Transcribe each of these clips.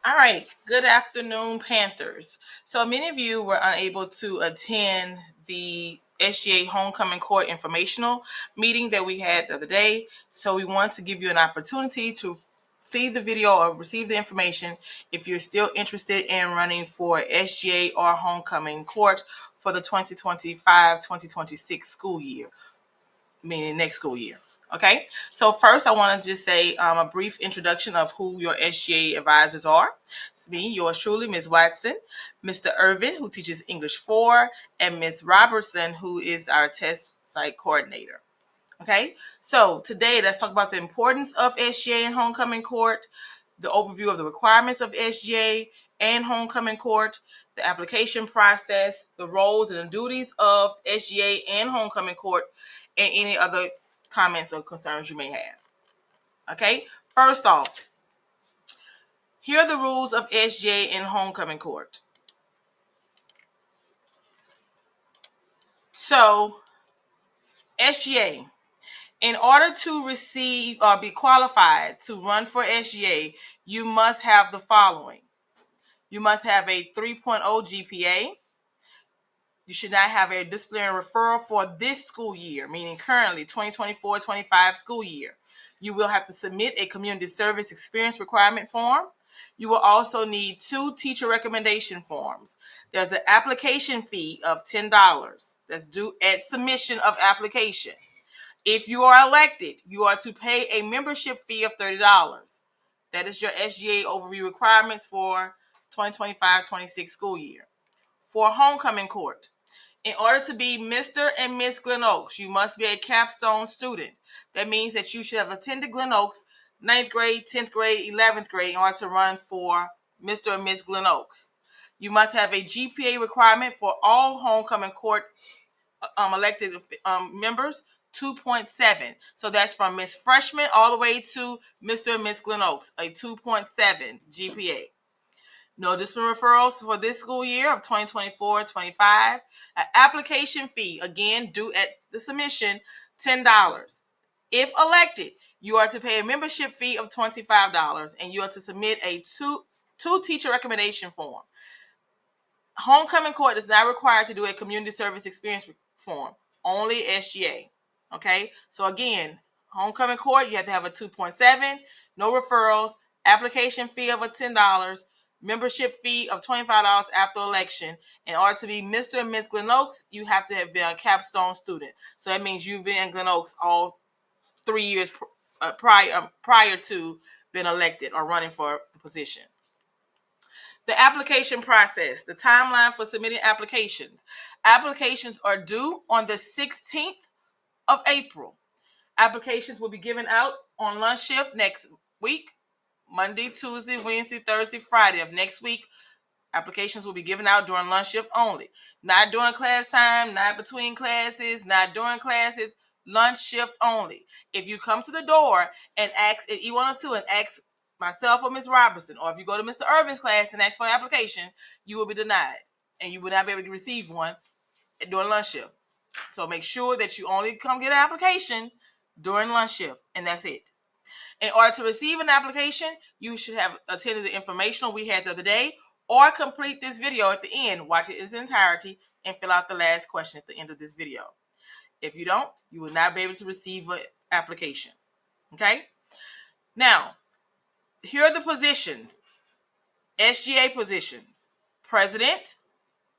All right. Good afternoon, Panthers. So many of you were unable to attend the SGA Homecoming Court informational meeting that we had the other day. So we want to give you an opportunity to see the video or receive the information if you're still interested in running for SGA or Homecoming Court for the 2025-2026 school year, meaning next school year. Okay, so first I want to just say a brief introduction of who your SGA advisors are. It's me, yours truly, Ms. Watson, Mr. Irvin, who teaches English 4, and Ms. Robertson, who is our test site coordinator. Okay, so today let's talk about the importance of SGA and homecoming court, the overview of the requirements of SGA and homecoming court, the application process, the roles and the duties of SGA and homecoming court, and any other comments or concerns you may have. Okay, first off, here are the rules of SGA and homecoming court. So, SGA, in order to receive or be qualified to run for SGA, you must have the following. You must have a 3.0 GPA. You should not have a disciplinary referral for this school year, meaning currently 2024-25 school year. You will have to submit a community service experience requirement form. You will also need 2 teacher recommendation forms. There's an application fee of $10 that's due at submission of application. If you are elected, you are to pay a membership fee of $30. That is your SGA overview requirements for 2025-26 school year. For homecoming court, in order to be Mr. and Miss Glen Oaks, you must be a capstone student. That means that you should have attended Glen Oaks 9th grade, 10th grade, 11th grade in order to run for Mr. and Miss Glen Oaks. You must have a GPA requirement for all homecoming court elected members, 2.7. So that's from Miss Freshman all the way to Mr. and Miss Glen Oaks, a 2.7 GPA. No discipline referrals for this school year of 2024-25. An application fee, again, due at the submission, $10. If elected, you are to pay a membership fee of $25, and you are to submit a two teacher recommendation form. Homecoming court is not required to do a community service experience form, only SGA. Okay, so again, homecoming court, you have to have a 2.7, no referrals, application fee of $10, membership fee of $25 after election. In order to be Mr. and Miss Glen Oaks, you have to have been a capstone student. So that means you've been in Glen Oaks all 3 years prior to being elected or running for the position. The application process, the timeline for submitting applications. Applications are due on the 16th of April. Applications will be given out on lunch shift next week, Monday, Tuesday, Wednesday, Thursday, Friday of next week. Applications will be given out during lunch shift only. Not during class time, not between classes, not during classes, lunch shift only. If you come to the door and ask at E102 and ask myself or Ms. Robertson, or if you go to Mr. Irvin's class and ask for an application, you will be denied. And you will not be able to receive one during lunch shift. So make sure that you only come get an application during lunch shift, and that's it. In order to receive an application, you should have attended the informational we had the other day, or complete this video at the end, watch it in its entirety, and fill out the last question at the end of this video. If you don't, you will not be able to receive an application. Okay? Now, here are the positions. SGA positions: President,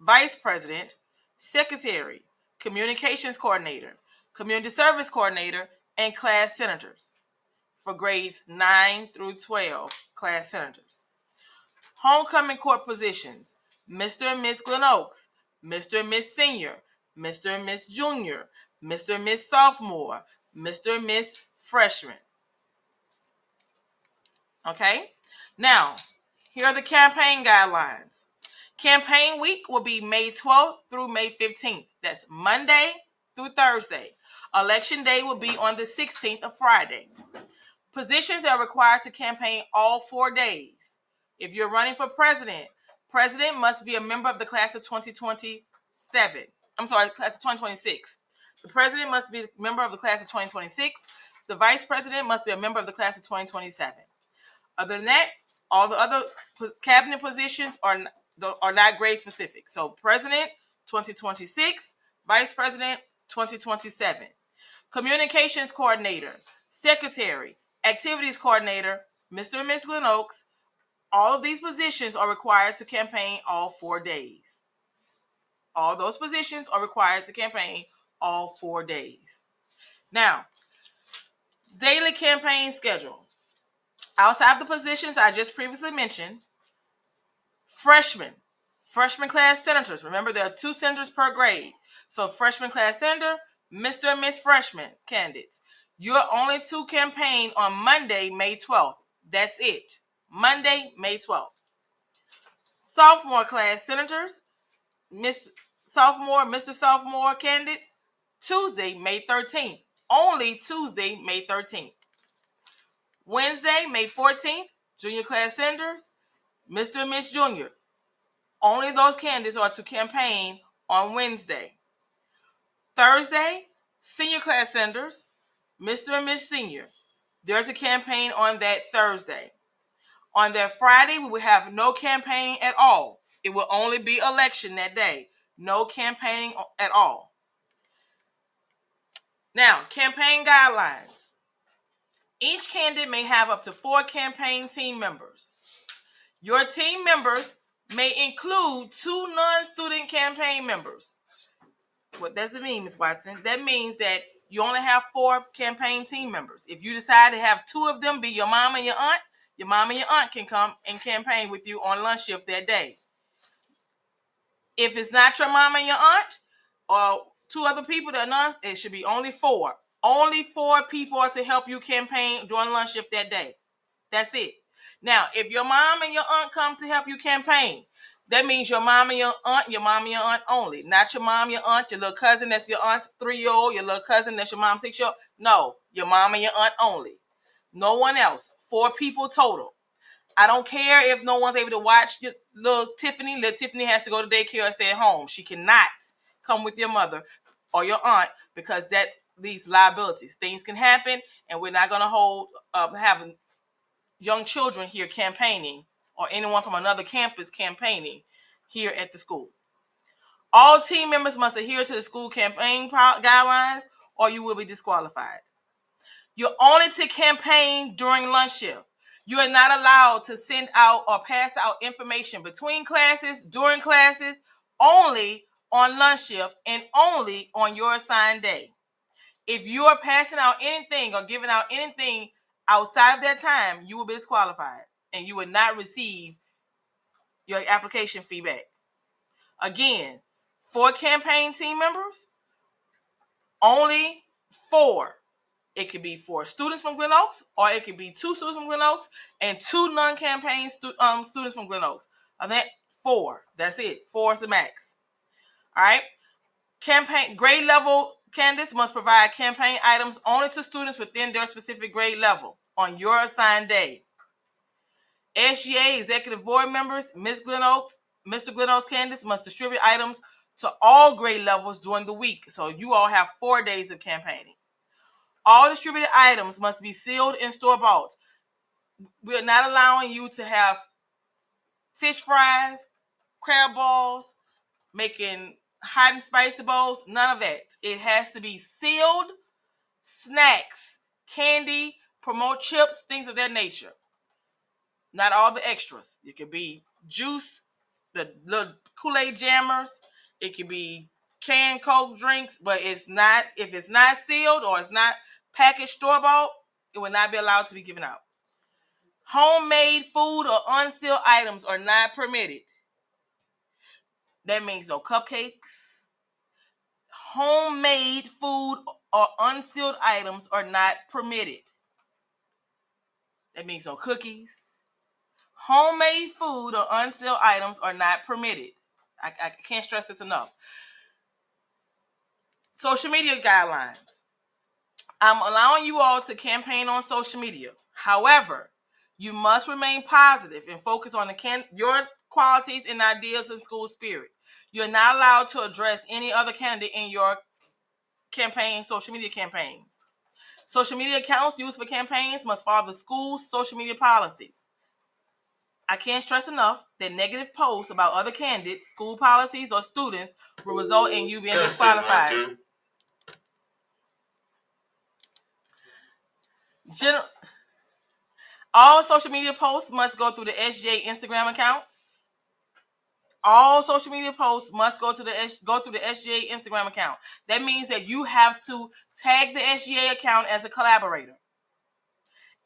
Vice President, Secretary, Communications Coordinator, Community Service Coordinator, and Class Senators for grades 9 through 12, Class Senators. Homecoming court positions: Mr. and Miss Glen Oaks, Mr. and Miss Senior, Mr. and Miss Junior, Mr. and Miss Sophomore, Mr. and Miss Freshman. Okay? Now, here are the campaign guidelines. Campaign week will be May 12th through May 15th. That's Monday through Thursday. Election day will be on the 16th of Friday. Positions are required to campaign all 4 days. If you're running for president, president must be a member of the class of 2027. Class of 2026. The president must be a member of the class of 2026. The vice president must be a member of the class of 2027. Other than that, all the other cabinet positions are not grade specific. So president 2026, vice president 2027, communications coordinator, secretary, activities coordinator, Mr. and Miss Glen Oaks. All of these positions are required to campaign all 4 days. All those positions are required to campaign all 4 days. Now, daily campaign schedule. Outside of the positions I just previously mentioned, freshman class senators. Remember, there are 2 senators per grade. So freshman class senator, Mr. and Miss Freshman candidates. You are only to campaign on Monday, May 12th. That's it. Monday, May 12th. Sophomore class senators, Mr. Sophomore candidates, Tuesday, May 13th. Only Tuesday, May 13th. Wednesday, May 14th, junior class senators, Mr. and Miss Junior. Only those candidates are to campaign on Wednesday. Thursday, senior class senators, Mr. and Miss Senior. They're to campaign on that Thursday. On that Friday, we will have no campaigning at all. It will only be election that day. No campaigning at all. Now, campaign guidelines. Each candidate may have up to 4 campaign team members. Your team members may include 2 non-student campaign members. What does it mean, Ms. Watson? That means that you only have 4 campaign team members. If you decide to have 2 of them be your mom and your mom and your aunt can come and campaign with you on lunch shift that day. If it's not your mom and your aunt or 2 other people that are non, it should be only 4. Only 4 people are to help you campaign during lunch shift that day. That's it. Now, if your mom and your aunt come to help you campaign, that means your mom and your aunt only. Not your mom, your aunt, your little cousin that's your aunt's 3-year-old, your little cousin that's your mom's 6-year-old. No, your mom and your aunt only. No one else. 4 people total. I don't care if no one's able to watch your little Tiffany. Little Tiffany has to go to daycare or stay at home. She cannot come with your mother or your aunt because that leads liabilities. Things can happen, and we're not going to have young children here campaigning or anyone from another campus campaigning here at the school. All team members must adhere to the school campaign guidelines or you will be disqualified. You're only to campaign during lunch shift. You are not allowed to send out or pass out information between classes, during classes, only on lunch shift and only on your assigned day. If you are passing out anything or giving out anything outside of that time, you will be disqualified and you will not receive your application feedback. Again, 4 campaign team members, only 4. It could be 4 students from Glen Oaks, or it could be 2 students from Glen Oaks and 2 non-campaign students from Glen Oaks. I think 4. That's it. 4 is the max. All right. Campaign grade level candidates must provide campaign items only to students within their specific grade level on your assigned day. SGA executive board members, Ms. Glen Oaks, Mr. Glen Oaks candidates must distribute items to all grade levels during the week. So you all have 4 days of campaigning. All distributed items must be sealed and store-bought. We're not allowing you to have fish fries, crab balls, making hot and spicy bowls, none of that. It has to be sealed snacks, candy, promote chips, things of that nature. Not all the extras. It could be juice, the little Kool-Aid jammers. It could be canned Coke drinks, but it's not. If it's not sealed or it's not packaged store-bought, it will not be allowed to be given out. Homemade food or unsealed items are not permitted. That means no cupcakes. Homemade food or unsealed items are not permitted. That means no cookies. Homemade food or unsealed items are not permitted. I can't stress this enough. Social media guidelines. I'm allowing you all to campaign on social media. However, you must remain positive and focus on your qualities and ideas and school spirit. You're not allowed to address any other candidate in your campaign, social media campaigns. Social media accounts used for campaigns must follow the school's social media policies. I can't stress enough that negative posts about other candidates, school policies, or students will result in you being disqualified. All social media posts must go through the SGA Instagram account. All social media posts must go through the SGA Instagram account. That means that you have to tag the SGA account as a collaborator.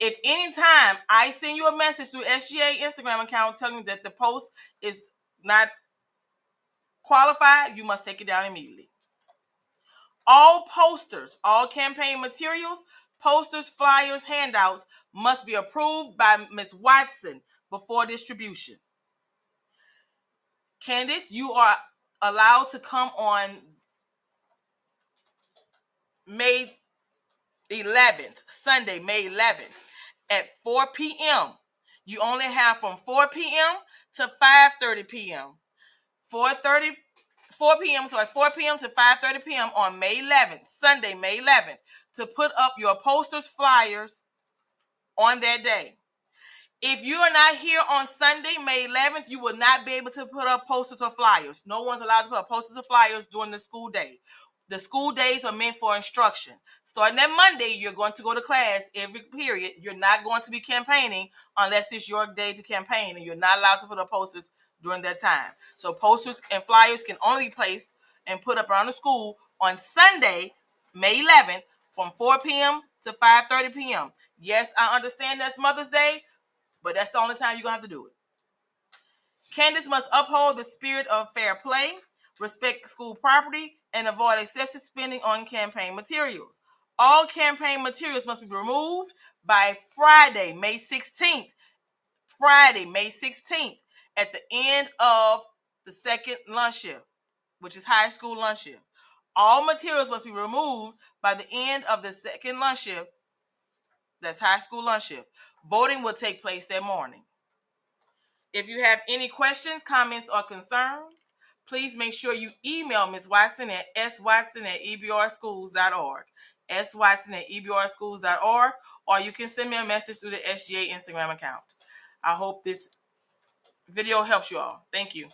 If anytime I send you a message through SGA Instagram account telling you that the post is not qualified, you must take it down immediately. All posters, all campaign materials, posters, flyers, handouts must be approved by Ms. Watson before distribution. Candidates, you are allowed to come on May 11th, Sunday, May 11th at 4 p.m. You only have from 4 p.m. to 5:30 p.m. 4 p.m. So at 4 p.m. to 5:30 p.m. on May 11th, Sunday, May 11th, to put up your posters, flyers on that day. If you are not here on Sunday, May 11th, you will not be able to put up posters or flyers. No one's allowed to put up posters or flyers during the school day. The school days are meant for instruction. Starting that Monday, you're going to go to class every period. You're not going to be campaigning unless it's your day to campaign, and you're not allowed to put up posters during that time. So posters and flyers can only be placed and put up around the school on Sunday, May 11th, from 4 p.m. to 5:30 p.m. Yes, I understand that's Mother's Day, but that's the only time you're going to have to do it. Candidates must uphold the spirit of fair play, respect school property, and avoid excessive spending on campaign materials. All campaign materials must be removed by Friday, May 16th. Friday, May 16th, at the end of the second lunch shift, which is high school lunch shift. All materials must be removed by the end of the second lunch shift. That's high school lunch shift. Voting will take place that morning. If you have any questions, comments, or concerns, please make sure you email Ms. Watson at swatson@ebrschools.org, swatson@ebrschools.org, or you can send me a message through the SGA Instagram account. I hope this video helps you all. Thank you.